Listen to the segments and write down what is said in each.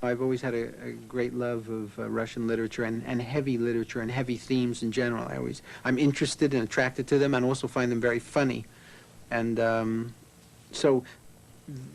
I've always had a great love of Russian literature and heavy literature and heavy themes in general. I'm interested and attracted to them and also find them very funny. And so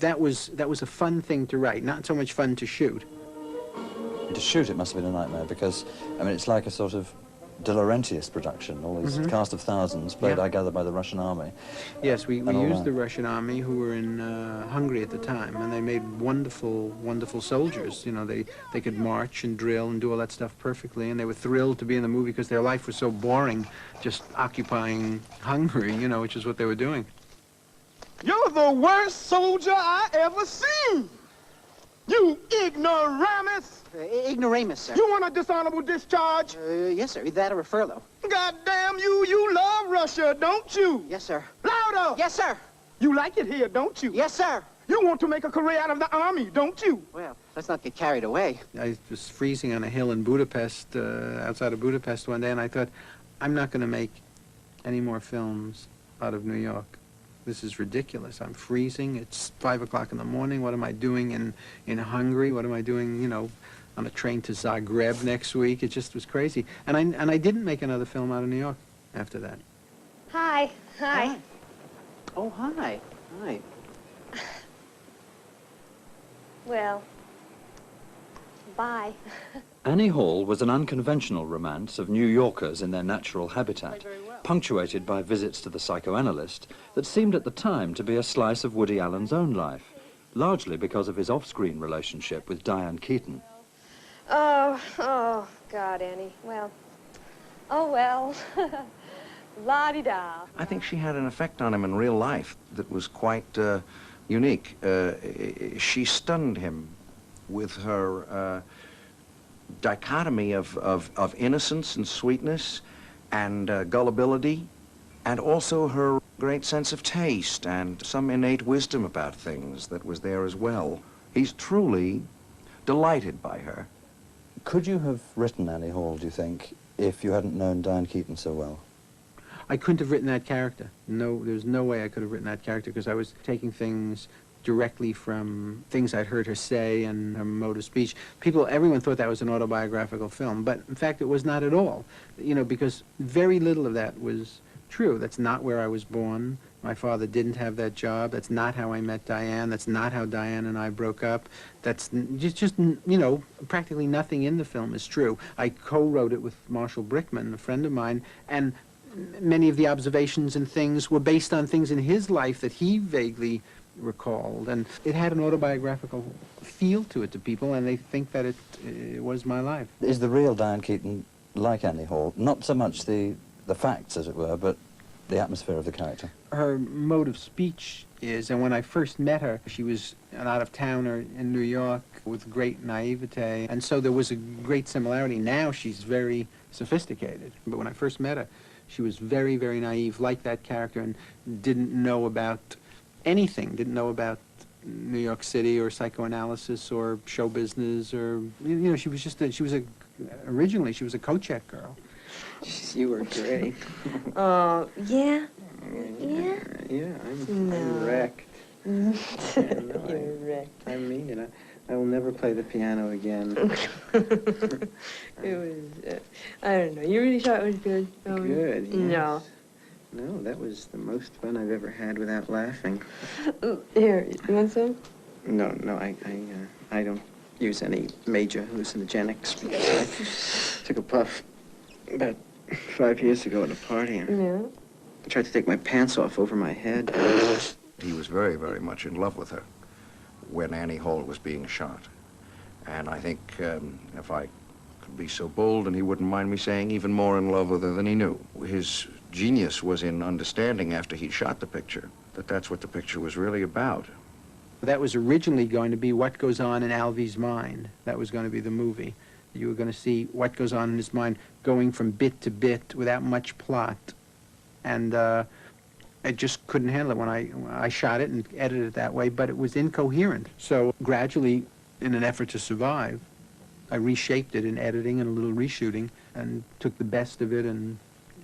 that was a fun thing to write, not so much fun to shoot. To shoot it must have been a nightmare because, I mean, it's like a sort of De Laurentiis production, all these cast of thousands played, I gather, by the Russian army. Yes, we used the Russian army who were in Hungary at the time, and they made wonderful, wonderful soldiers. You know, they could march and drill and do all that stuff perfectly, and they were thrilled to be in the movie because their life was so boring, just occupying Hungary, you know, which is what they were doing. You're the worst soldier I ever seen! You ignoramus! Ignoramus, sir. You want a dishonorable discharge? Yes, sir. Either that or a furlough. God damn you, you love Russia, don't you? Yes, sir. Louder! Yes, sir. You like it here, don't you? Yes, sir. You want to make a career out of the army, don't you? Well, let's not get carried away. I was freezing on a hill in Budapest, outside of Budapest one day, and I thought, I'm not going to make any more films out of New York. This is ridiculous. I'm freezing. It's 5 o'clock in the morning. What am I doing in Hungary? What am I doing, you know, on a train to Zagreb next week? It just was crazy. And I didn't make another film out of New York after that. Hi. Hi. Hi. Oh, hi. Hi. Well, bye. Annie Hall was an unconventional romance of New Yorkers in their natural habitat, punctuated by visits to the psychoanalyst that seemed at the time to be a slice of Woody Allen's own life, largely because of his off-screen relationship with Diane Keaton. Oh, God, Annie. Well, oh, well. La-di-da. I think she had an effect on him in real life that was quite unique. She stunned him with her dichotomy of innocence and sweetness and gullibility, and also her great sense of taste and some innate wisdom about things that was there as well. He's truly delighted by her. Could you have written Annie Hall, do you think, if you hadn't known Diane Keaton so well? I couldn't have written that character. No, there's no way I could have written that character because I was taking things directly from things I'd heard her say and her mode of speech. Everyone thought that was an autobiographical film, but in fact it was not at all. You know, because very little of that was true. That's not where I was born. My father didn't have that job. That's not how I met Diane. That's not how Diane and I broke up. That's just you know, practically nothing in the film is true. I co-wrote it with Marshall Brickman, a friend of mine, and many of the observations and things were based on things in his life that he vaguely recalled, and it had an autobiographical feel to it to people, and they think that it was my life. Is the real Diane Keaton like Annie Hall? Not so much the facts, as it were, but the atmosphere of the character. Her mode of speech is, and when I first met her, she was an out-of-towner in New York with great naivete, and so there was a great similarity. Now she's very sophisticated, but when I first met her, she was very, very naive, like that character, and didn't know about anything, didn't know about New York City or psychoanalysis or show business or, you know, she was originally she was a Kochek girl. You were great. Oh, yeah? Yeah? Yeah, I'm wrecked. You're wrecked. I mean it. I will never play the piano again. It was, I don't know. You really thought it was good? Good, yes. No. No, that was the most fun I've ever had without laughing. Here, you want some? No, I don't use any major hallucinogenics because I took a puff about 5 years ago at a party and Yeah. I tried to take my pants off over my head. He was very, very much in love with her when Annie Hall was being shot. And I think if I could be so bold, and he wouldn't mind me saying, even more in love with her than he knew. His genius was in understanding after he shot the picture that that's what the picture was really about. That was originally going to be What Goes On in Alvy's Mind. That was going to be the movie. You were going to see what goes on in his mind going from bit to bit without much plot. And I just couldn't handle it when I shot it and edited it that way, but it was incoherent. So gradually, in an effort to survive, I reshaped it in editing and a little reshooting and took the best of it and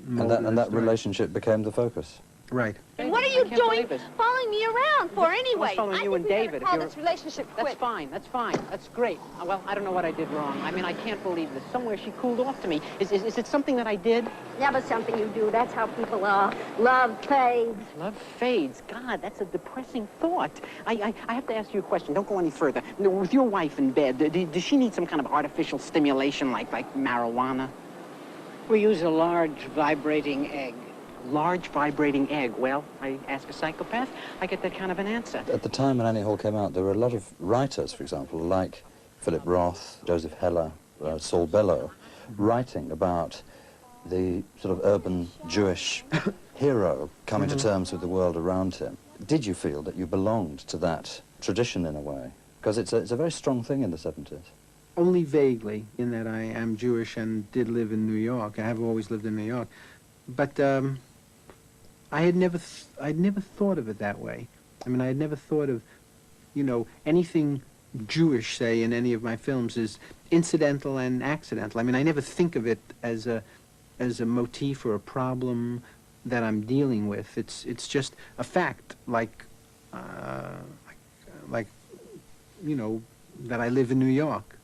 molded And that relationship became the focus. Right. What are you you can't doing believe it. following me around for anyway? following you and David. Call this relationship That's quit. fine. That's fine. That's great. Well, I don't know what I did wrong. I mean, I can't believe this. Somewhere she cooled off to me. Is it something that I did? Never something you do. That's how people are. Love fades. Love fades. God, that's a depressing thought. I have to ask you a question. Don't go any further. With your wife in bed, does she need some kind of artificial stimulation like marijuana? We use a large vibrating egg. Large vibrating egg. Well, I ask a psychopath, I get that kind of an answer. At the time when Annie Hall came out, there were a lot of writers, for example, like Philip Roth, Joseph Heller, Saul Bellow, writing about the sort of urban Jewish hero coming to terms with the world around him. Did you feel that you belonged to that tradition in a way? Because it's a very strong thing in the 70s. Only vaguely, in that I am Jewish and did live in New York. I have always lived in New York. But I'd never thought of it that way. I mean, I had never thought of, you know, anything Jewish, say, in any of my films is incidental and accidental. I mean, I never think of it as a motif or a problem that I'm dealing with. It's just a fact, like you know, that I live in New York,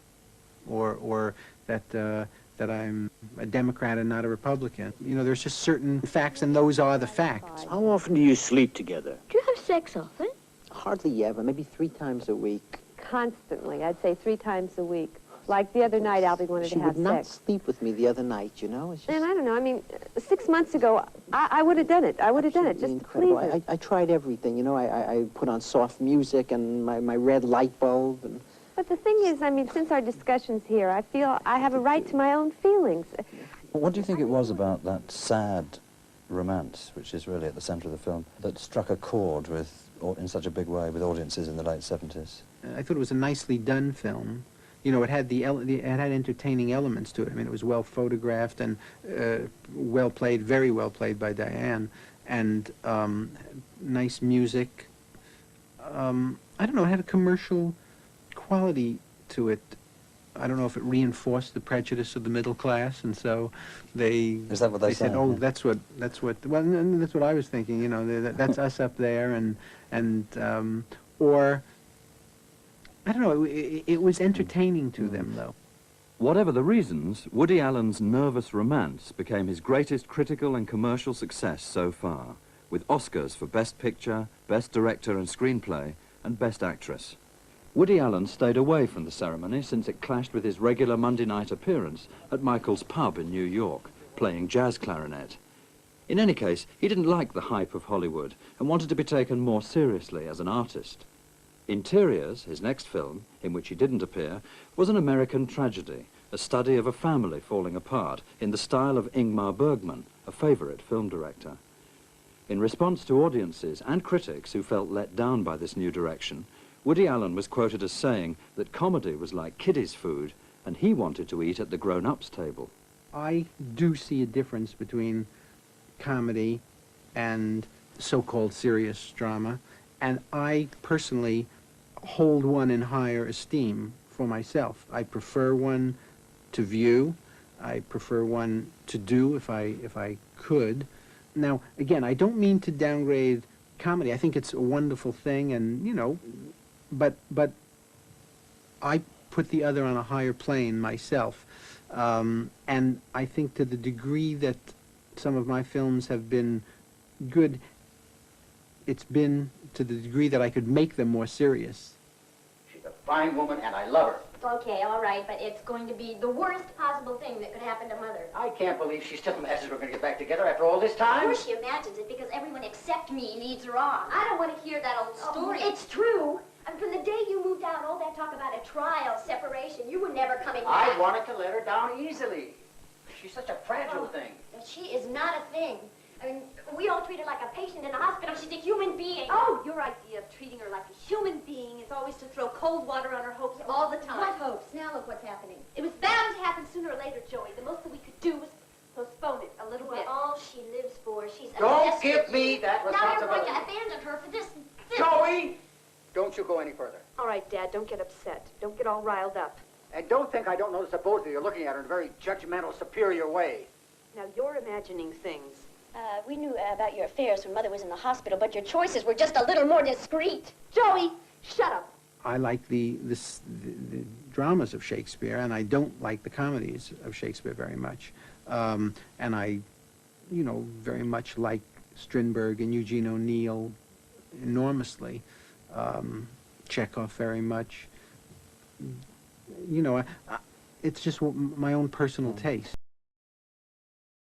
or that I'm a Democrat and not a Republican. You know, there's just certain facts, and those are the facts. How often do you sleep together? Do you have sex often? Hardly ever, maybe 3 times a week. Constantly. I'd say 3 times a week. Like the other night, Albie wanted She to have would not sex. sleep with me the other night, you know? It's just And I don't know, I mean, 6 months ago, I would have done it. I would have done it just to please incredible. her. I tried everything, you know? I put on soft music and my red light bulb and... But the thing is, I mean, since our discussions here, I feel I have a right to my own feelings. What do you think it was about that sad romance, which is really at the centre of the film, that struck a chord with, in such a big way, with audiences in the late 70s? I thought it was a nicely done film. You know, it had it had entertaining elements to it. I mean, it was well photographed and well played, very well played by Diane, and nice music. I don't know, it had a commercial quality to it. I don't know if it reinforced the prejudice of the middle class, and so they... Is that what they said? say? Oh, that's what, well, and that's what I was thinking, you know, that's us up there, or, I don't know, it was entertaining to them, though. Whatever the reasons, Woody Allen's nervous romance became his greatest critical and commercial success so far, with Oscars for Best Picture, Best Director and Screenplay, and Best Actress. Woody Allen stayed away from the ceremony since it clashed with his regular Monday night appearance at Michael's pub in New York, playing jazz clarinet. In any case, he didn't like the hype of Hollywood and wanted to be taken more seriously as an artist. Interiors, his next film, in which he didn't appear, was an American tragedy, a study of a family falling apart in the style of Ingmar Bergman, a favorite film director. In response to audiences and critics who felt let down by this new direction, Woody Allen was quoted as saying that comedy was like kiddies' food, and he wanted to eat at the grown-ups table. I do see a difference between comedy and so-called serious drama, and I personally hold one in higher esteem for myself. I prefer one to view. I prefer one to do if I could. Now, again, I don't mean to downgrade comedy. I think it's a wonderful thing, and, you know, but I put the other on a higher plane myself. And I think to the degree that some of my films have been good, it's been to the degree that I could make them more serious. She's a fine woman, and I love her. Okay, all right, but it's going to be the worst possible thing that could happen to Mother. I can't believe she still imagines we're going to get back together after all this Of time. course she imagines it, because everyone except me leads her on. I don't want to hear that old story. It's true. And from the day you moved out, all that talk about a trial, separation, you were never coming back. I wanted to let her down easily. She's such a fragile thing. She is not a thing. I mean, we all treat her like a patient in a hospital. She's a human being. Oh, your idea of treating her like a human being is always to throw cold water on her hopes all the time. What hopes? Now look what's happening. It was bound to happen sooner or later, Joey. The most that we could do was postpone it a little bit. All she lives for, she's a Don't desperate give me that responsibility. Now you're going to abandon her for this. Joey, don't you go any further. All right, Dad, don't get upset. Don't get all riled up. And don't think I don't notice that both of you are looking at her in a very judgmental, superior way. Now, you're imagining things. We knew about your affairs when Mother was in the hospital, but your choices were just a little more discreet. Joey, shut up. I like the dramas of Shakespeare, and I don't like the comedies of Shakespeare very much. And I, you know, very much like Strindberg and Eugene O'Neill enormously. Chekhov very much. You know, it's just my own personal taste.